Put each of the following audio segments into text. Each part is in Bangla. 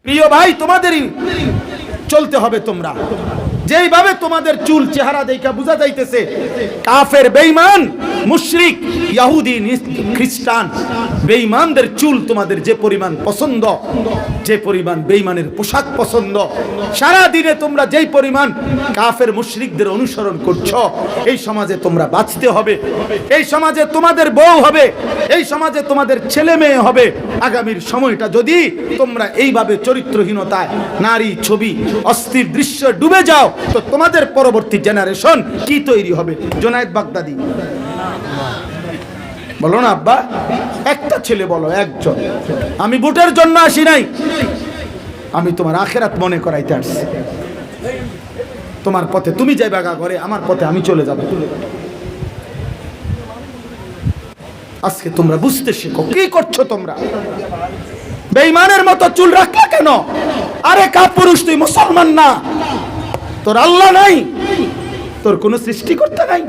প্রিয় ভাই, তোমাদেরই চলতে হবে। তোমরা যেইভাবে তোমাদের চুল চেহারা দেখা বোঝা যাইতেছে কাফের, বেঈমান, মুশরিক, ইহুদি, খ্রিস্টান বেঈমানদের চুল তোমাদের যে পরিমাণ পছন্দ, যে পরিমাণ বেঈমানের পোশাক পছন্দ, সারা দিনে তোমরা যেই পরিমাণ কাফের মুশরিকদের অনুসরণ করছো, এই সমাজে তোমরা বাঁচতে হবে। এই সমাজে তোমাদের বউ হবে, এই সমাজে তোমাদের ছেলে মেয়ে হবে। আগামীর সময়টা যদি তোমরা এইভাবে চরিত্রহীনতায়, নারী, ছবি, অস্থির দৃশ্য ডুবে যাও, তো তোমাদের পরবর্তী জেনারেশন কি তৈরি হবে? জোনায়েদ বাগদাদি বলো না আব্বা, একটা ছেলে বলো, একজন। আমি ভোটের জন্য আসি নাই, আমি তোমার আখিরাত মনে করাইতে আসছি। তোমার পথে তুমি যাইবা ঘরে, আমার পথে আমি চলে যাব। আজকে তোমরা বুঝতে শেখো কি করছো তোমরা। বেঈমানের মতো চুল রাখলা কেন? আরে কাপুরুষ, তুই মুসলমান না, তোর আল্লাহ নাই, তোর কোনো সৃষ্টিকর্তা নাই,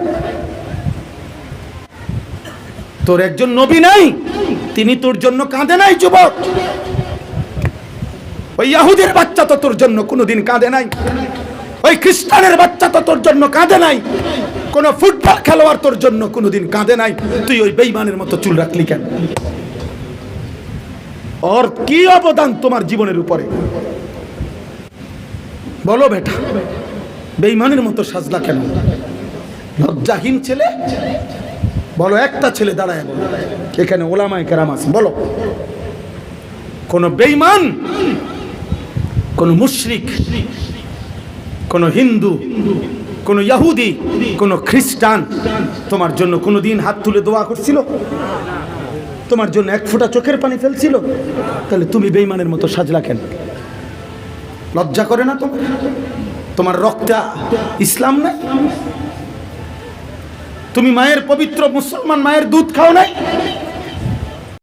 তোর একজন নবী নাই, তিনি তোর জন্য কাঁদে নাই যুবক। ওই ইহুদির বাচ্চা তো তোর জন্য কোনোদিন কাঁদে নাই, ওই খ্রিস্টানের বাচ্চা তো তোর জন্য কাঁদে নাই, কোন ফুটবল খেলোয়াড় তোর জন্য কোনোদিন কাঁদে নাই। তুই ওই বেঈমানের মতো চুল রাখলি কেন? ওর কি অবদান তোমার জীবনের উপরে বলো বেটা? বেঈমানের মতো সাজলা কেন? লজ্জাহীন ছেলে। বলো, একটা ছেলে দাঁড়ায় বলো, এখানে ওলামায়ে কেরাম আছে, বলো কোন বেঈমান, কোন মুশরিক, কোন হিন্দু, কোন ইহুদি, কোন খ্রিস্টান তোমার জন্য কোনোদিন হাত তুলে দোয়া করছিল? তোমার জন্য এক ফোঁটা চোখের পানি ফেলছিল? তাহলে তুমি বেঈমানের মতো সাজলা কেন? লজ্জা করে না তোমার? তোমার রক্তে ইসলাম নাই? তুমি মায়ের পবিত্র মুসলমান মায়ের দুধ খাও নাই?